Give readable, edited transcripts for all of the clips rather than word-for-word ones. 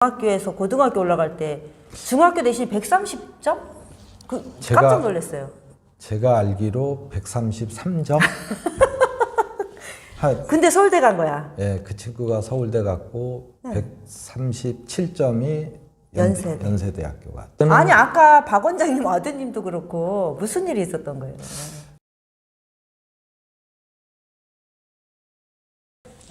중학교에서 고등학교 올라갈 때 중학교 내신이 130점? 깜짝 놀랐어요. 제가 알기로 133점? 근데 서울대 간 거야. 예, 그 친구가 서울대 갔고 137점이 연세대학교 갔죠. 아니 아까 박 원장님 아드님도 그렇고 무슨 일이 있었던 거예요?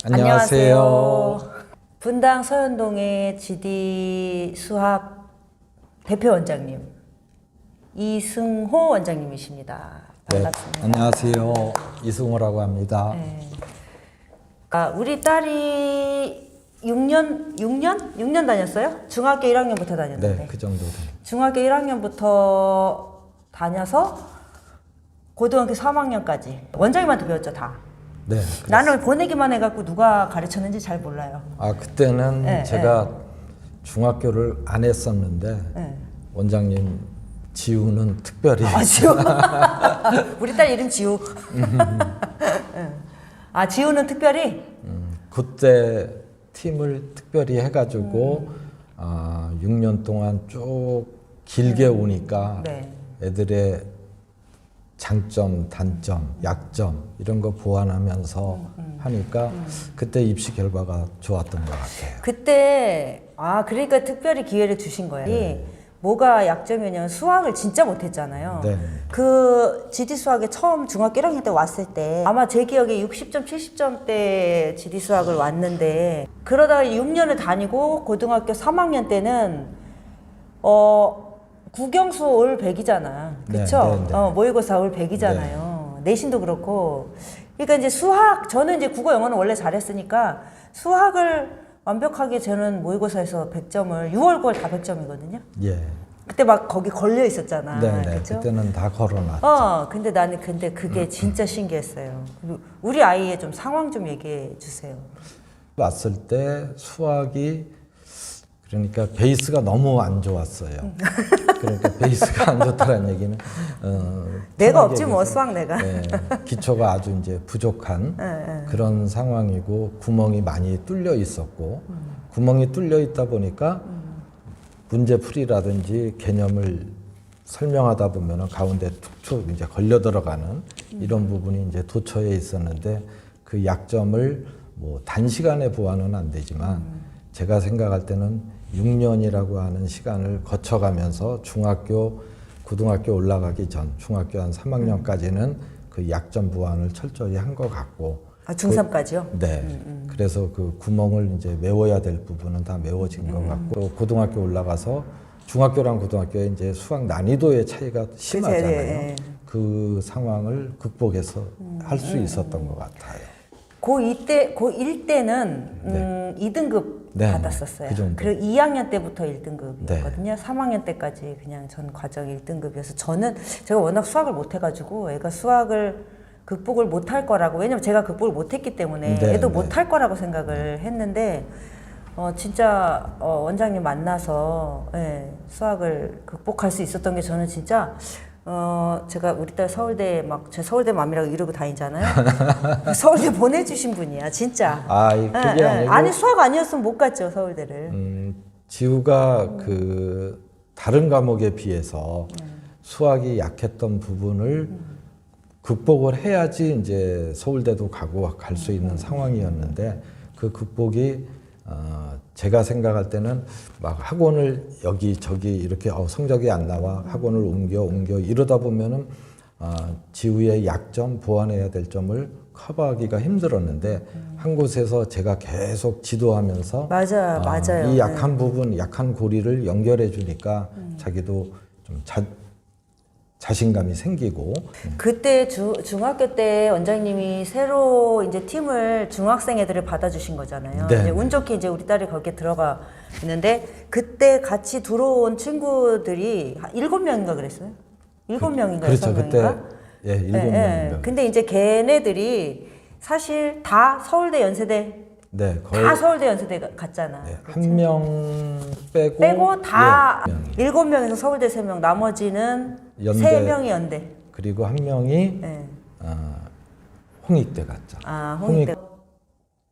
안녕하세요. 분당 서현동의 GD 수학 대표 원장님 이승호 원장님이십니다. 반갑습니다. 네, 안녕하세요. 이승호라고 합니다. 네. 우리 딸이 6년 다녔어요? 중학교 1학년부터 다녔는데. 네, 그 정도 돼요. 중학교 1학년부터 다녀서 고등학교 3학년까지 원장님한테 배웠죠, 다. 네. 나는 보내기만 해갖고 누가 가르쳤는지 잘 몰라요. 그때는 네, 제가 중학교를 안 했었는데 네. 원장님 지우는 특별히 지우. 우리 딸 이름 지우. 지우는 특별히? 그때 팀을 특별히 해가지고 6년 동안 쭉 길게 오니까 네. 애들의 장점, 단점, 약점 이런 거 보완하면서 하니까 그때 입시 결과가 좋았던 것 같아요. 그때 그러니까 특별히 기회를 주신 거예요. 네. 뭐가 약점이냐면 수학을 진짜 못했잖아요. 네. 그 GD 수학에 처음 중학교 1학년 때 왔을 때 아마 제 기억에 60점, 70점대 GD 수학을 왔는데 그러다가 6년을 다니고 고등학교 3학년 때는 국영수 올 100이잖아. 그쵸? 네, 네. 모의고사 올 100이잖아요. 내신도 그렇고. 그러니까 이제 저는 이제 국어, 영어는 원래 잘했으니까 수학을 완벽하게 저는 모의고사에서 100점을 6월, 9월 다 100점이거든요. 예. 그때 막 거기 걸려 있었잖아. 네, 그쵸? 그때는 다 걸어놨죠. 근데 나는 그게 진짜 신기했어요. 우리 아이의 좀 상황 좀 얘기해 주세요. 왔을 때 수학이 그러니까 베이스가 너무 안 좋았어요. 그러니까 베이스가 안 좋다는 얘기는 내가 없지 뭐 수학 내가. 네, 기초가 아주 이제 부족한 그런 상황이고 구멍이 많이 뚫려 있었고 구멍이 뚫려 있다 보니까 문제풀이라든지 개념을 설명하다 보면은 가운데 툭툭 이제 걸려 들어가는 이런 부분이 이제 도처에 있었는데 그 약점을 뭐 단시간에 보완은 안 되지만 제가 생각할 때는 6년이라고 하는 시간을 거쳐가면서 중학교, 고등학교 올라가기 전 중학교 한 3학년까지는 그 약점 보완을 철저히 한 것 같고 중3까지요? 네. 그래서 그 구멍을 이제 메워야 될 부분은 다 메워진 것 같고 고등학교 올라가서 중학교랑 고등학교에 이제 수학 난이도의 차이가 심하잖아요. 네. 그 상황을 극복해서 할 수 있었던 것 같아요. 고1 때는 네. 2등급 네, 받았었어요. 그 정도. 그리고 2학년 때부터 1등급이었거든요. 네. 3학년 때까지 그냥 전 과정 1등급이어서 제가 워낙 수학을 못해가지고 애가 수학을 극복을 못할 거라고, 왜냐면 제가 극복을 못했기 때문에 네, 애도 네. 못할 거라고 생각을 했는데 진짜 원장님 만나서 수학을 극복할 수 있었던 게 저는 진짜 제가 우리 딸 서울대 제 서울대 맘이라고 이러고 다니잖아요. 서울대 보내주신 분이야, 진짜. 그게 아니고. 아니, 수학 아니었으면 못 갔죠, 서울대를. 지우가 그 다른 과목에 비해서 수학이 약했던 부분을 극복을 해야지 이제 서울대도 가고 갈 수 있는 상황이었는데 그 극복이 제가 생각할 때는 막 학원을 여기저기 이렇게 성적이 안 나와 학원을 옮겨 이러다 보면은 지우의 약점 보완해야 될 점을 커버하기가 힘들었는데 한 곳에서 제가 계속 지도하면서 맞아요. 이 약한 부분, 약한 고리를 연결해 주니까 자기도 좀 자신감이 생기고. 그때 중학교 때 원장님이 새로 이제 팀을 중학생 애들을 받아주신 거잖아요. 네. 이제 운 좋게 이제 우리 딸이 거기에 들어가 있는데 그때 같이 들어온 친구들이 7명인가 그랬어요? 7명인가 그렇죠. 6명인가? 그때 7명. 근데 이제 걔네들이 사실 다 서울대 연세대 네, 거의 다 서울대 연세대 갔잖아. 한 명 빼고 다 예, 7명에서 서울대 3명, 나머지는 연대. 3명이 연대. 그리고 한 명이 홍익대 갔죠. 홍익대.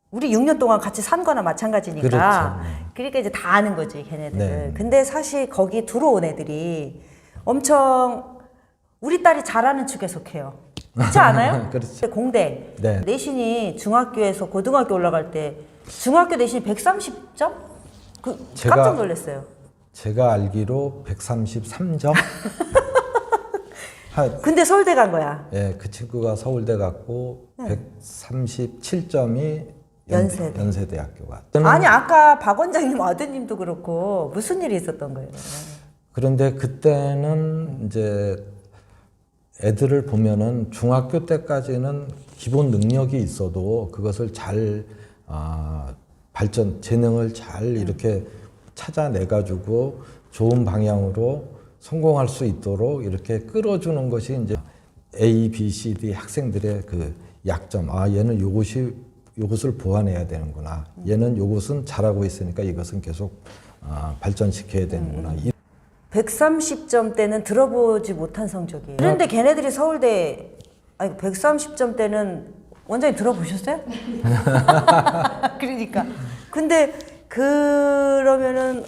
우리 6년 동안 같이 산 거나 마찬가지니까. 그렇죠. 그러니까 이제 다 아는 거지, 걔네들. 네. 근데 사실 거기 들어온 애들이 엄청 우리 딸이 잘하는 축에 속해요. 그렇지 않아요? 그렇죠. 공대 네. 내신이 중학교에서 고등학교 올라갈 때 중학교 내신이 130점? 제가- 깜짝 놀랐어요. 제가 알기로 133점. 근데 서울대 간 거야. 예, 그 친구가 서울대 갔고 137점이 연세대학교가. 아니 아까 박 원장님 아드님도 그렇고 무슨 일이 있었던 거예요? 그런데 그때는 이제 애들을 보면은 중학교 때까지는 기본 능력이 있어도 그것을 잘 재능을 잘 이렇게 찾아내가지고 좋은 방향으로 성공할 수 있도록 이렇게 끌어주는 것이 이제 A, B, C, D 학생들의 그 약점. 얘는 요것을 보완해야 되는구나. 얘는 요것은 잘하고 있으니까 이것은 계속 발전시켜야 되는구나. 130점 대는 들어보지 못한 성적이에요. 그런데 걔네들이 서울대 130점 대는 원장님 들어보셨어요? 그러니까. 근데 그러면은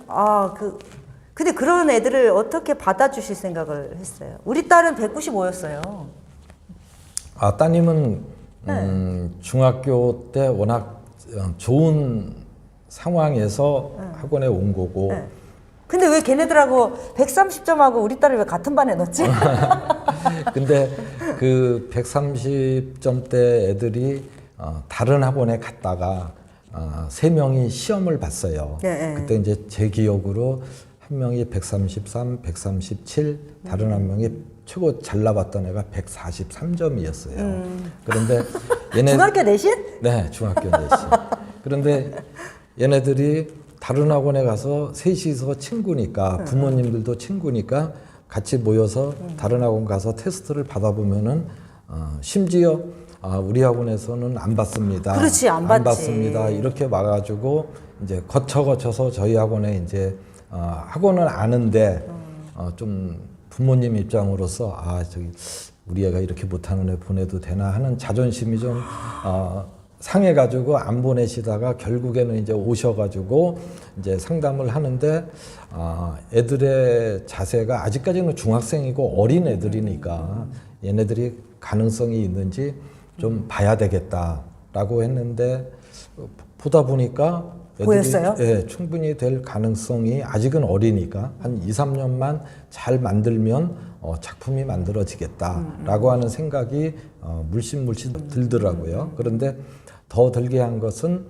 근데 그런 애들을 어떻게 받아주실 생각을 했어요? 우리 딸은 195였어요. 따님은 중학교 때 워낙 좋은 상황에서 학원에 온 거고. 네. 근데 왜 걔네들하고 130점하고 우리 딸을 왜 같은 반에 넣지? 근데 그 130점대 애들이 다른 학원에 갔다가 3명이 시험을 봤어요. 네, 그때 이제 제 기억으로 한 명이 133, 137, 다른 한 명이 최고 잘 나왔던 애가 143점이었어요. 그런데 중학교 내신? 네, 중학교 내신. 그런데 얘네들이 다른 학원에 가서 셋이서 친구니까 부모님들도 친구니까 같이 모여서 다른 학원 가서 테스트를 받아보면은 심지어 우리 학원에서는 안 받습니다. 그렇지, 안 받지. 받습니다. 이렇게 와가지고 이제 거쳐서 저희 학원에 이제 학원은 아는데 좀 부모님 입장으로서 저기 우리 애가 이렇게 못하는 애 보내도 되나 하는 자존심이 좀 상해가지고 안 보내시다가 결국에는 이제 오셔가지고 이제 상담을 하는데 애들의 자세가 아직까지는 중학생이고 어린 애들이니까 얘네들이 가능성이 있는지 좀 봐야 되겠다라고 했는데 보다 보니까 애들이 보였어요? 예, 충분히 될 가능성이 아직은 어리니까 한 2, 3년만 잘 만들면 작품이 만들어지겠다라고 하는 생각이 물씬 들더라고요. 그런데 더 들게 한 것은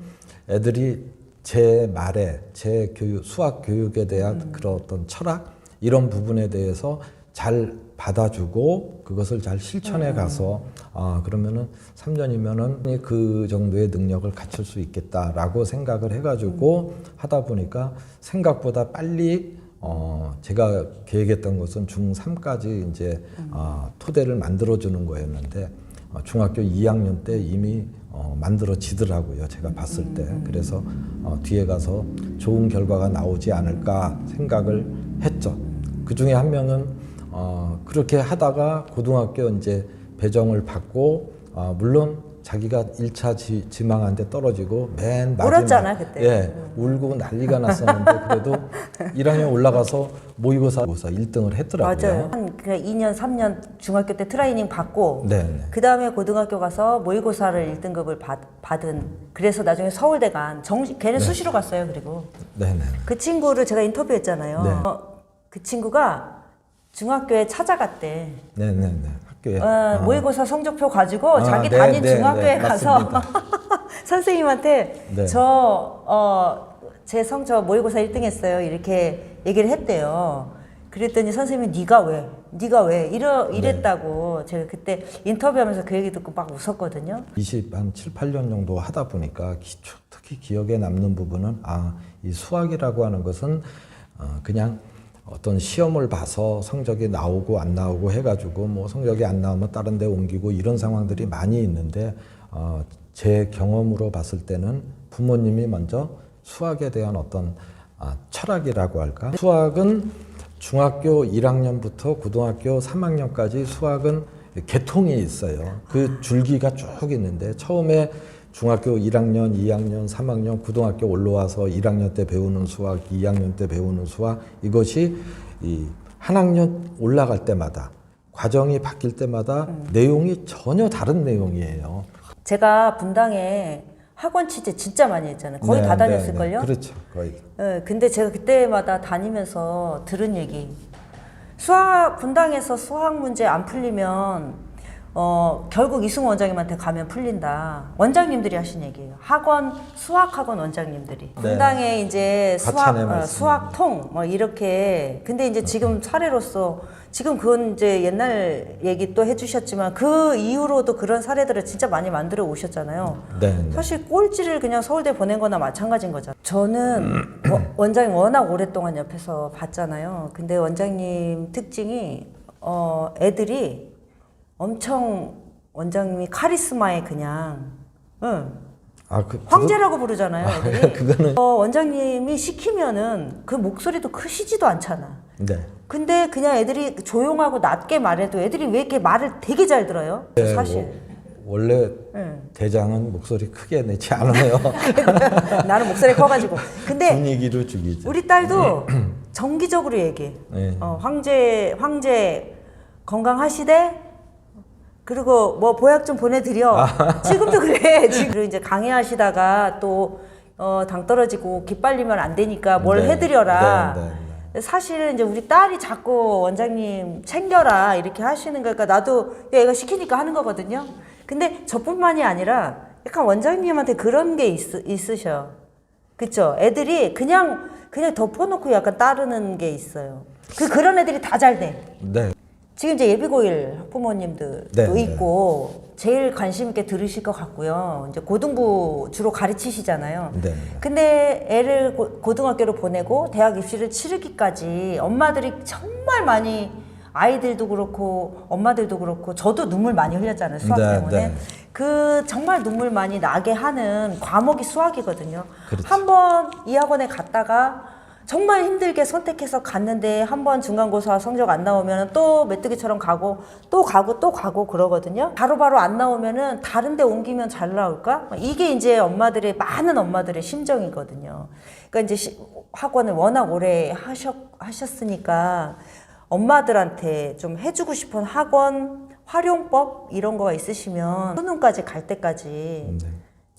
애들이 제 말에 제 수학 교육에 대한 그런 어떤 철학 이런 부분에 대해서 잘 받아주고 그것을 잘 실천해 가서 그러면은 3년이면은 그 정도의 능력을 갖출 수 있겠다라고 생각을 해가지고 하다 보니까 생각보다 빨리 제가 계획했던 것은 중3까지 이제 토대를 만들어주는 거였는데 중학교 2학년 때 이미 만들어지더라고요. 제가 봤을 때. 그래서 뒤에 가서 좋은 결과가 나오지 않을까 생각을 했죠. 그 중에 한 명은 그렇게 하다가 고등학교 이제 배정을 받고 물론 자기가 1차 지망한테 떨어지고 맨 마지막 울었잖아 그때. 예, 울고 난리가 났었는데 그래도 1학년 올라가서 모의고사 1등을 했더라고요. 맞아요. 한 2년, 3년 중학교 때 트레이닝 받고 네. 그 다음에 고등학교 가서 모의고사를 1등급을 받은 그래서 나중에 서울대 간 걔는 수시로 갔어요. 그리고 네네. 그 친구를 제가 인터뷰했잖아요. 네. 그 친구가 중학교에 찾아갔대. 네네네. 학교에. 모의고사 성적표 가지고 자기 네, 다닌 네, 중학교에 네, 가서 맞습니다. 선생님한테 네. 제 성적 모의고사 1등 했어요. 이렇게 얘기를 했대요. 그랬더니 선생님이 네가 왜 이랬다고 제가 그때 인터뷰하면서 그 얘기 듣고 막 웃었거든요. 한 7, 8년 정도 하다 보니까 특히 기억에 남는 부분은 이 수학이라고 하는 것은 그냥 어떤 시험을 봐서 성적이 나오고 안 나오고 해가지고 뭐 성적이 안 나오면 다른 데 옮기고 이런 상황들이 많이 있는데 제 경험으로 봤을 때는 부모님이 먼저 수학에 대한 어떤 철학이라고 할까? 수학은 중학교 1학년부터 고등학교 3학년까지 수학은 계통이 있어요. 그 줄기가 쭉 있는데 처음에 중학교 1학년, 2학년, 3학년, 고등학교 올라와서 1학년 때 배우는 수학, 2학년 때 배우는 수학, 이것이 이 한 학년 올라갈 때마다 과정이 바뀔 때마다 내용이 전혀 다른 내용이에요. 제가 분당에 학원 취재 진짜 많이 했잖아요. 거의 다 다녔을걸요? 그렇죠. 거의. 네, 근데 제가 그때마다 다니면서 들은 얘기. 분당에서 수학 문제 안 풀리면 결국 이승우 원장님한테 가면 풀린다. 원장님들이 하신 얘기예요. 수학학원 원장님들이. 네. 분당에 이제 과찬의 말씀. 수학통 뭐 이렇게. 근데 이제 지금 사례로서 지금 그건 이제 옛날 얘기 또 해주셨지만 그 이후로도 그런 사례들을 진짜 많이 만들어 오셨잖아요. 네. 사실 꼴찌를 그냥 서울대 보낸 거나 마찬가지인 거죠. 저는 원장님 워낙 오랫동안 옆에서 봤잖아요. 근데 원장님 특징이 애들이 엄청 원장님이 카리스마에 그냥 황제라고 부르잖아요. 애들이. 그거는 원장님이 시키면은 그 목소리도 크시지도 않잖아. 네. 근데 그냥 애들이 조용하고 낮게 말해도 애들이 왜 이렇게 말을 되게 잘 들어요? 네, 사실. 원래 대장은 목소리 크게 내지 않아요. 나는 목소리 커가지고. 근데 분위기를 죽이죠. 우리 딸도 정기적으로 얘기해. 네. 황제 건강하시대? 그리고 뭐 보약 좀 보내드려. 지금도 그래. 지금 이제 강의하시다가 또 당 떨어지고 기빨리면 안 되니까 뭘 네. 해드려라. 네. 사실은 이제 우리 딸이 자꾸 원장님 챙겨라 이렇게 하시는 거니까 나도 얘가 시키니까 하는 거거든요. 근데 저뿐만이 아니라 약간 원장님한테 그런 게 있으셔. 그쵸? 애들이 그냥 덮어놓고 약간 따르는 게 있어요. 그런 애들이 다 잘 돼. 네. 지금 이제 예비고일 학부모님들도 네, 있고 제일 관심 있게 들으실 것 같고요. 이제 고등부 주로 가르치시잖아요. 네. 근데 애를 고등학교로 보내고 대학 입시를 치르기까지 엄마들이 정말 많이 아이들도 그렇고 엄마들도 그렇고 저도 눈물 많이 흘렸잖아요. 수학 네, 때문에. 네. 그 정말 눈물 많이 나게 하는 과목이 수학이거든요. 그렇죠. 한번 이 학원에 갔다가 정말 힘들게 선택해서 갔는데 한번 중간고사 성적 안 나오면 또 메뚜기처럼 가고 또 가고 그러거든요. 바로바로 안 나오면은 다른 데 옮기면 잘 나올까? 이게 이제 많은 엄마들의 심정이거든요. 그러니까 이제 학원을 워낙 오래 하셨으니까 엄마들한테 좀 해주고 싶은 학원 활용법 이런 거가 있으시면 수능까지 갈 때까지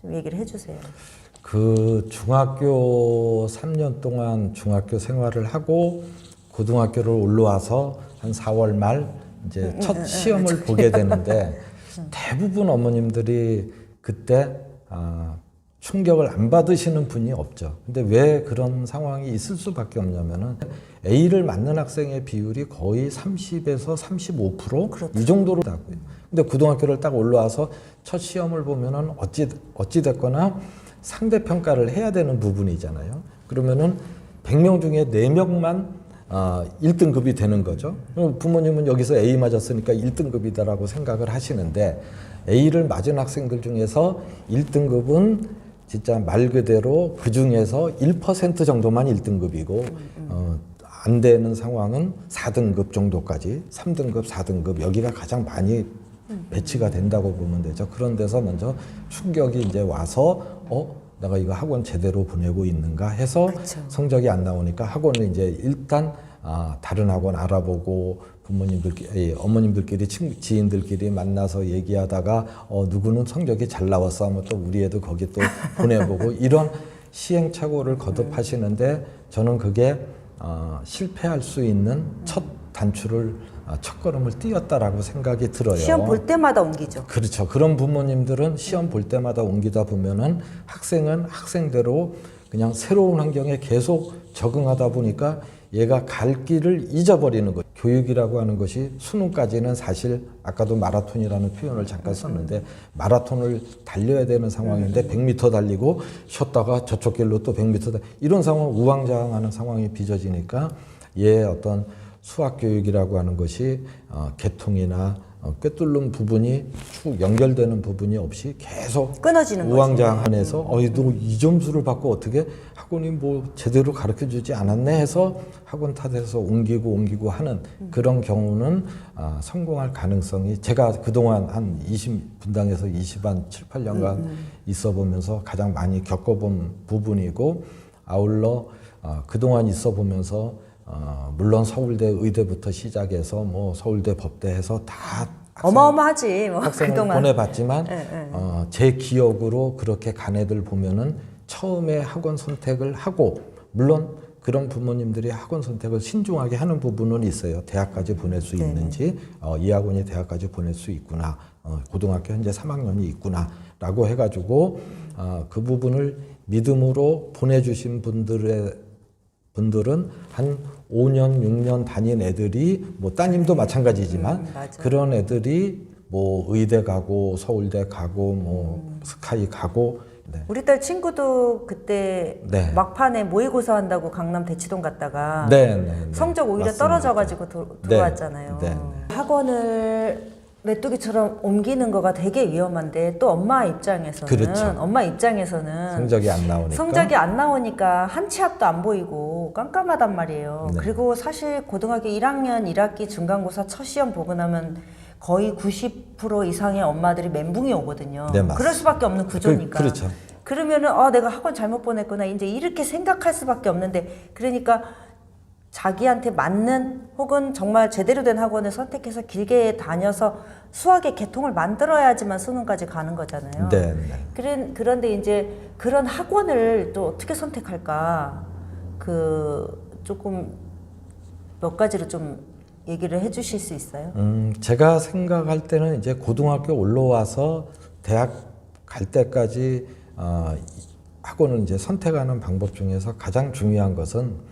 좀 얘기를 해주세요. 그 중학교 3년 동안 중학교 생활을 하고 고등학교를 올라와서 한 4월 말 이제 첫 시험을 보게 되는데 대부분 어머님들이 그때 충격을 안 받으시는 분이 없죠. 근데 왜 그런 상황이 있을 수밖에 없냐면은 A를 맞는 학생의 비율이 거의 30에서 35% 그렇죠. 이 정도로 나고요. 근데 고등학교를 딱 올라와서 첫 시험을 보면은 어찌 됐거나 상대 평가를 해야 되는 부분이잖아요. 그러면은 100명 중에 4명만 1등급이 되는 거죠. 부모님은 여기서 A 맞았으니까 1등급이다라고 생각을 하시는데 A를 맞은 학생들 중에서 1등급은 진짜 말 그대로 그 중에서 1% 정도만 1등급이고 안 되는 상황은 4등급 정도까지 3등급, 4등급 여기가 가장 많이 배치가 된다고 보면 되죠. 그런 데서 먼저 충격이 이제 와서 내가 이거 학원 제대로 보내고 있는가 해서 그쵸. 성적이 안 나오니까 학원을 이제 일단 다른 학원 알아보고 어머님들끼리 지인들끼리 만나서 얘기하다가 누구는 성적이 잘 나왔어 하면 또 우리 애도 거기 또 보내보고 이런 시행착오를 거듭하시는데 저는 그게 실패할 수 있는 첫 걸음을 띄었다라고 생각이 들어요. 시험 볼 때마다 옮기죠. 그렇죠. 그런 부모님들은 시험 볼 때마다 옮기다 보면은 학생은 학생대로 그냥 새로운 환경에 계속 적응하다 보니까 얘가 갈 길을 잊어버리는 거예요. 교육이라고 하는 것이 수능까지는 사실 아까도 마라톤이라는 표현을 잠깐 썼는데 마라톤을 달려야 되는 상황인데 100m 달리고 쉬었다가 저쪽 길로 또 100m 이런 상황 우왕좌왕하는 상황이 빚어지니까 얘의 어떤 수학 교육이라고 하는 것이 계통이나 꿰뚫는 부분이 쭉 연결되는 부분이 없이 계속 끊어지는 거지. 우왕좌왕해서 너 이 점수를 받고 어떻게 학원이 뭐 제대로 가르쳐 주지 않았네 해서 학원 탓해서 옮기고 하는 그런 경우는 성공할 가능성이 제가 그동안 한 20분당에서 7, 8년간 있어 보면서 가장 많이 겪어본 부분이고 아울러 그동안 있어 보면서 물론 서울대 의대부터 시작해서 뭐 서울대 법대해서 다 어마어마하지. 뭐 학생을 그동안. 보내봤지만 네. 제 기억으로 그렇게 간 애들 보면은 처음에 학원 선택을 하고 물론 그런 부모님들이 학원 선택을 신중하게 하는 부분은 있어요. 대학까지 보낼 수 있는지 이 학원이 대학까지 보낼 수 있구나. 고등학교 현재 3학년이 있구나라고 해가지고 그 부분을 믿음으로 보내주신 분들은 한 5년, 6년 다닌 애들이 뭐 따님도 마찬가지지만 그런 애들이 뭐 의대 가고 서울대 가고 뭐 스카이 가고 네. 우리 딸 친구도 그때 네. 막판에 모의고사 한다고 강남 대치동 갔다가 네. 성적 오히려 맞습니다. 떨어져가지고 들어왔잖아요. 네. 학원을 메뚜기처럼 옮기는 거가 되게 위험한데 또 엄마 입장에서는 그렇죠. 성적이 안 나오니까 한 치 앞도 안 보이고 깜깜하단 말이에요. 네. 그리고 사실 고등학교 1학년 1학기 중간고사 첫 시험 보고 나면 거의 90% 이상의 엄마들이 멘붕이 오거든요. 네, 맞습니다. 그럴 수밖에 없는 구조니까. 그렇죠. 그러면은 내가 학원 잘못 보냈구나 이제 이렇게 생각할 수밖에 없는데 그러니까 자기한테 맞는 혹은 정말 제대로 된 학원을 선택해서 길게 다녀서 수학의 계통을 만들어야지만 수능까지 가는 거잖아요. 네. 그런데 이제 그런 학원을 또 어떻게 선택할까 조금 몇 가지로 좀 얘기를 해주실 수 있어요? 제가 생각할 때는 이제 고등학교 올라와서 대학 갈 때까지 학원을 이제 선택하는 방법 중에서 가장 중요한 것은